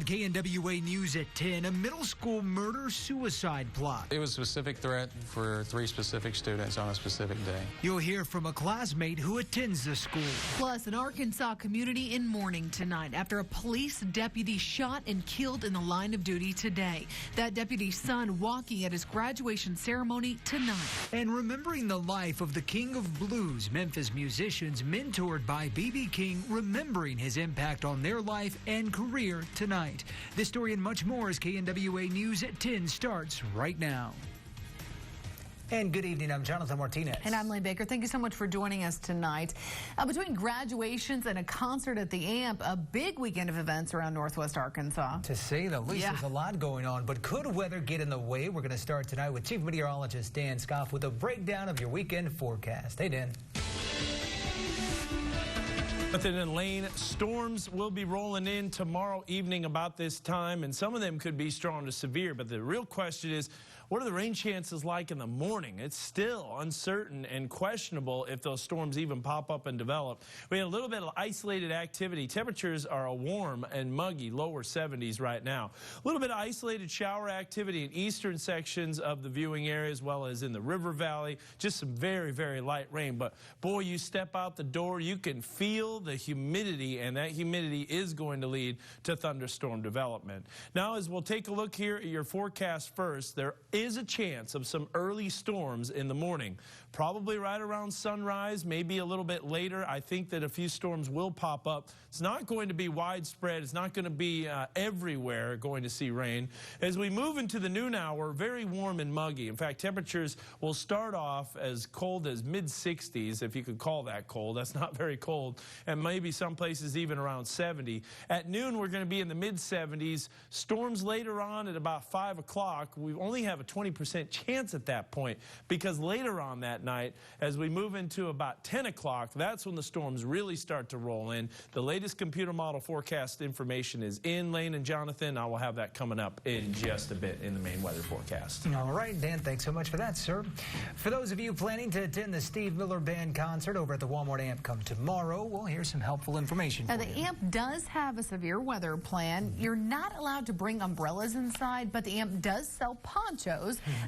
KNWA News at 10, a middle school murder-suicide plot. It was a specific threat for 3 specific students on a specific day. You'll hear from a classmate who attends the school. Plus, an Arkansas community in mourning tonight after a police deputy shot and killed in the line of duty today. That deputy's son walking at his graduation ceremony tonight. And remembering the life of the King of Blues, Memphis musicians mentored by B.B. King, remembering his impact on their life and career tonight. This story and much more as KNWA News at 10 starts right now. And good evening, I'm Jonathan Martinez. And I'm Lynn Baker. Thank you so much for joining us tonight. Between graduations and a concert at the AMP, a big weekend of events around Northwest Arkansas. To say the least, there's a lot going on, but could weather get in the way? We're going to start tonight with Chief Meteorologist Dan Scoff with a breakdown of your weekend forecast. Hey, Dan. Nothing in lane. Storms will be rolling in tomorrow evening about this time, and some of them could be strong to severe. But the real question is, what are the rain chances like in the morning? It's still uncertain and questionable if those storms even pop up and develop. We had a little bit of isolated activity. Temperatures are warm and muggy, lower 70s right now. A little bit of isolated shower activity in eastern sections of the viewing area as well as in the river valley. Just some very, very light rain. But boy, you step out the door, you can feel the humidity, and that humidity is going to lead to thunderstorm development. Now, as we'll take a look here at your forecast first, there is a chance of some early storms in the morning, probably right around sunrise, maybe a little bit later. I think that a few storms will pop up. It's not going to be widespread. It's not going to be everywhere going to see rain. As we move into the noon hour, very warm and muggy. In fact, temperatures will start off as cold as mid-60s, if you could call that cold. That's not very cold, and maybe some places even around 70. At noon, we're going to be in the mid-70s. Storms later on at about 5 o'clock. We only have a 20% chance at that point, because later on that night, as we move into about 10 o'clock, that's when the storms really start to roll in. The latest computer model forecast information is in. Lane and Jonathan, I will have that coming up in just a bit in the main weather forecast. All right, Dan, thanks so much for that, sir. For those of you planning to attend the Steve Miller Band concert over at the Walmart AMP come tomorrow, we'll hear some helpful information now, for the you. AMP does have a severe weather plan. You're not allowed to bring umbrellas inside, but the AMP does sell ponchos.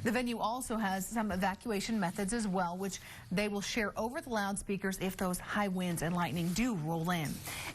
The venue also has some evacuation methods as well, which they will share over the loudspeakers if those high winds and lightning do roll in.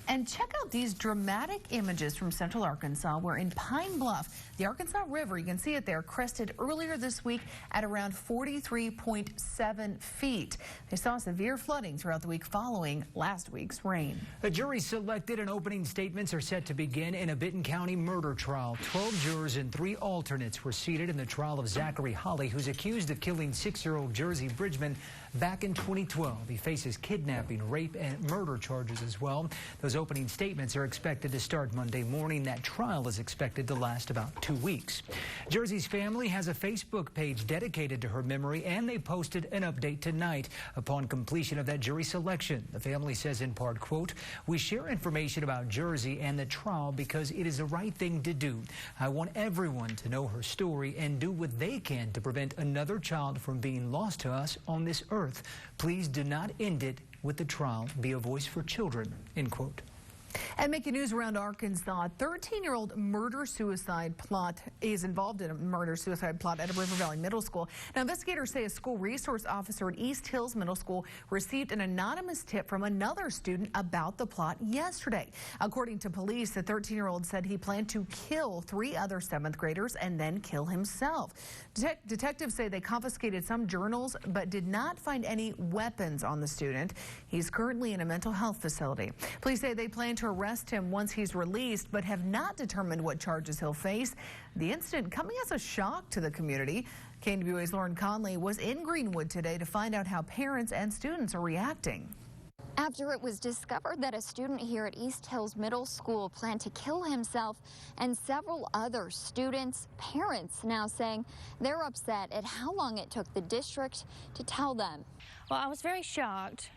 And check out these dramatic images from Central Arkansas, where in Pine Bluff, the Arkansas River, you can see it there, crested earlier this week at around 43.7 feet. They saw severe flooding throughout the week following last week's rain. The jury selected and opening statements are set to begin in a Benton County murder trial. 12 jurors and 3 alternates were seated in the trial of Zachary Holly, who's accused of killing 6-year-old Jersey Bridgman back in 2012. He faces kidnapping, rape, and murder charges as well. Those opening statements are expected to start Monday morning. That trial is expected to last about 2 weeks. Jersey's family has a Facebook page dedicated to her memory, and they posted an update tonight upon completion of that jury selection. The family says in part, quote, "We share information about Jersey and the trial because it is the right thing to do. I want everyone to know her story and do what they can to prevent another child from being lost to us on this earth. Please do not end it with the trial. Be a voice for children," end quote. And making news around Arkansas, a 13-year-old murder-suicide plot is involved in a murder-suicide plot at a River Valley Middle School. Now, investigators say a school resource officer at East Hills Middle School received an anonymous tip from another student about the plot yesterday. According to police, the 13-year-old said he planned to kill 3 other 7th graders and then kill himself. Detectives say they confiscated some journals but did not find any weapons on the student. He's currently in a mental health facility. Police say they plan to arrest him once he's released, but have not determined what charges he'll face. The incident coming as a shock to the community. KNWA's Lauren Conley was in Greenwood today to find out how parents and students are reacting. After it was discovered that a student here at East Hills Middle School planned to kill himself and several other students, parents now saying they're upset at how long it took the district to tell them. Well, I was very shocked.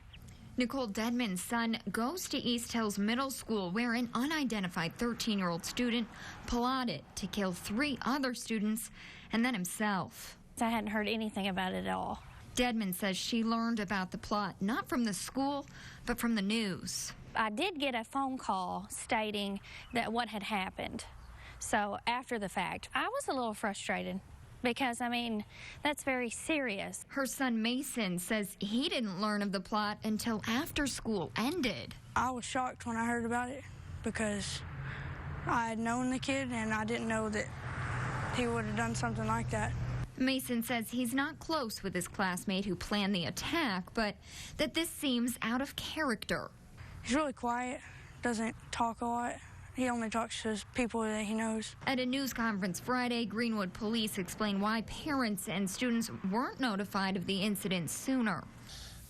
Nicole Dedman's son goes to East Hills Middle School, where an unidentified 13-year-old student plotted to kill 3 other students and then himself. I hadn't heard anything about it at all. Dedman says she learned about the plot not from the school, but from the news. I did get a phone call stating that what had happened. So after the fact, I was a little frustrated because, I mean, that's very serious. Her son Mason says he didn't learn of the plot until after school ended. I was shocked when I heard about it because I had known the kid and I didn't know that he would have done something like that. Mason says he's not close with his classmate who planned the attack, but that this seems out of character. He's really quiet, doesn't talk a lot. He only talks to people that he knows. At a news conference Friday, Greenwood police explained why parents and students weren't notified of the incident sooner.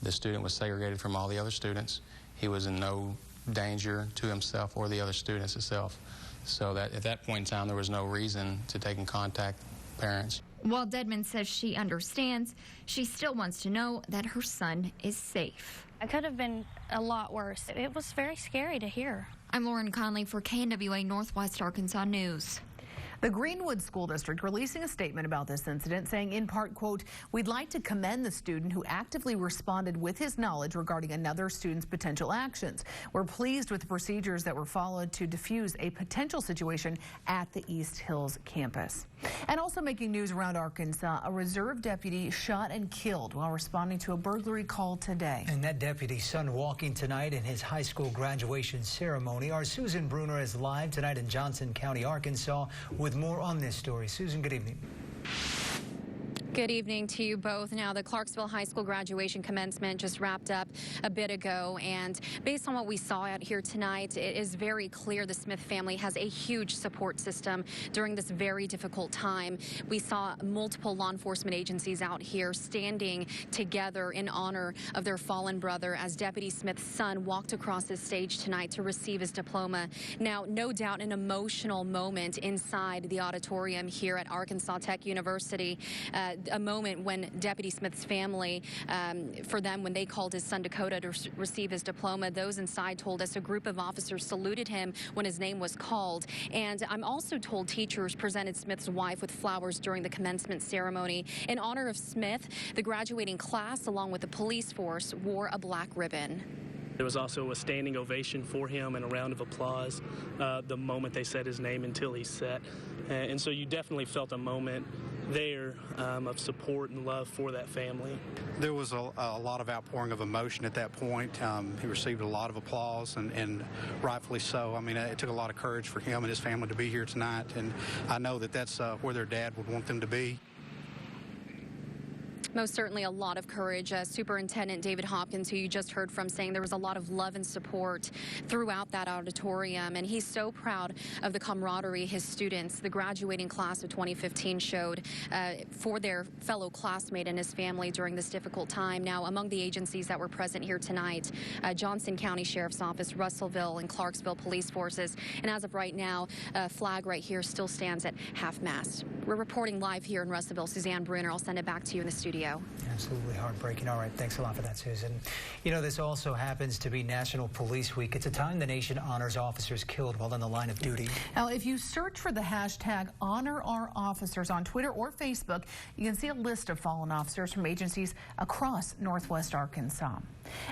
The student was segregated from all the other students. He was in no danger to himself or the other students itself. So that at that point in time, there was no reason to take and contact parents. While Dedman says she understands, she still wants to know that her son is safe. It could have been a lot worse. It was very scary to hear. I'm Lauren Conley for KNWA Northwest Arkansas News. The Greenwood School District releasing a statement about this incident, saying in part, quote, "We'd like to commend the student who actively responded with his knowledge regarding another student's potential actions. We're pleased with the procedures that were followed to defuse a potential situation at the East Hills campus." And also making news around Arkansas, a reserve deputy shot and killed while responding to a burglary call today. And that deputy's son walking tonight in his high school graduation ceremony. Our Susan Bruner is live tonight in Johnson County, Arkansas, with more on this story. Susan, good evening. Good evening to you both. Now, the Clarksville High School graduation commencement just wrapped up a bit ago, and based on what we saw out here tonight, it is very clear the Smith family has a huge support system during this very difficult time. We saw multiple law enforcement agencies out here standing together in honor of their fallen brother as Deputy Smith's son walked across the stage tonight to receive his diploma. Now, no doubt an emotional moment inside the auditorium here at Arkansas Tech University. A moment when Deputy Smith's family, for them, when they called his son Dakota to receive his diploma, those inside told us a group of officers saluted him when his name was called. And I'm also told teachers presented Smith's wife with flowers during the commencement ceremony. In honor of Smith, the graduating class, along with the police force, wore a black ribbon. There was also a standing ovation for him and a round of applause the moment they said his name until he sat. And so you definitely felt a moment there of support and love for that family. There was a lot of outpouring of emotion at that point. He received a lot of applause, and rightfully so. I mean, it took a lot of courage for him and his family to be here tonight, and I know that that's where their dad would want them to be. Most certainly a lot of courage. Superintendent David Hopkins, who you just heard from, saying there was a lot of love and support throughout that auditorium, and he's so proud of the camaraderie his students, the graduating class of 2015, showed for their fellow classmate and his family during this difficult time. Now, among the agencies that were present here tonight, Johnson County Sheriff's Office, Russellville, and Clarksville police forces, and as of right now, a flag right here still stands at half-mast. We're reporting live here in Russellville. Suzanne Bruner, I'll send it back to you in the studio. Absolutely heartbreaking. All right, thanks a lot for that, Susan. You know, this also happens to be National Police Week. It's a time the nation honors officers killed while in the line of duty. Now, if you search for the hashtag Honor Our Officers on Twitter or Facebook, you can see a list of fallen officers from agencies across Northwest Arkansas.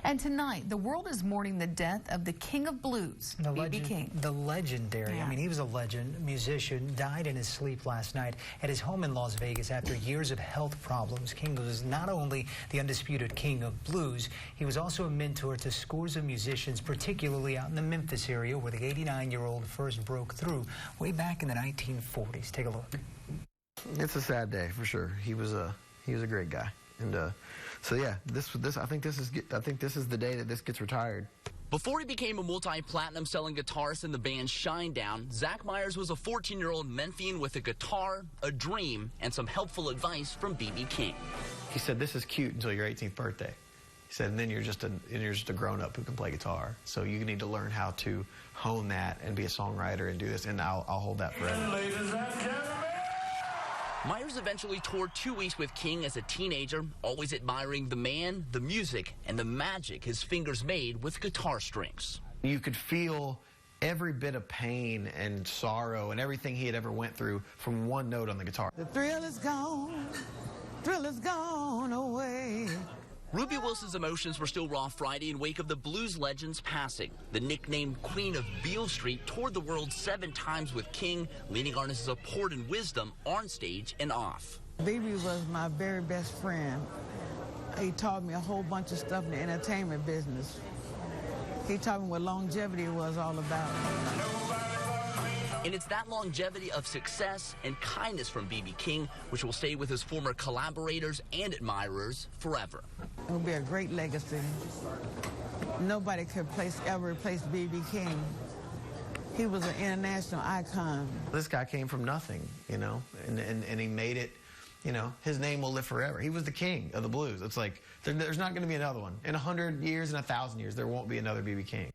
And tonight, the world is mourning the death of the King of Blues, B.B. King. The legendary, I mean, he was a legend, musician, died in his sleep last night at his home in Las Vegas after years of health problems. King was not only the undisputed king of blues, he was also a mentor to scores of musicians, particularly out in the Memphis area where the 89-year-old first broke through way back in the 1940s. Take a look. It's a sad day for sure. He was a great guy, and so yeah, I think this is the day that this gets retired. Before he became a multi-platinum selling guitarist in the band Shinedown, Zach Myers was a 14-year-old Memphian with a guitar, a dream, and some helpful advice from B.B. King. He said, "This is cute until your 18th birthday." He said, "And then you're just a grown-up who can play guitar. So you need to learn how to hone that and be a songwriter and do this, and I'll hold that forever." Myers eventually toured 2 weeks with King as a teenager, always admiring the man, the music, and the magic his fingers made with guitar strings. You could feel every bit of pain and sorrow and everything he had ever went through from one note on the guitar. The thrill is gone away. Ruby Wilson's emotions were still raw Friday in wake of the blues legend's passing. The nicknamed Queen of Beale Street toured the world 7 times with King, leading artists of support and wisdom on stage and off. Baby was my very best friend. He taught me a whole bunch of stuff in the entertainment business. He taught me what longevity was all about. And it's that longevity of success and kindness from B.B. King which will stay with his former collaborators and admirers forever. It will be a great legacy. Nobody could ever replace B.B. King. He was an international icon. This guy came from nothing, you know, and he made it, you know, his name will live forever. He was the king of the blues. It's like, there's not going to be another one. In 100 years, in 1,000 years, there won't be another B.B. King.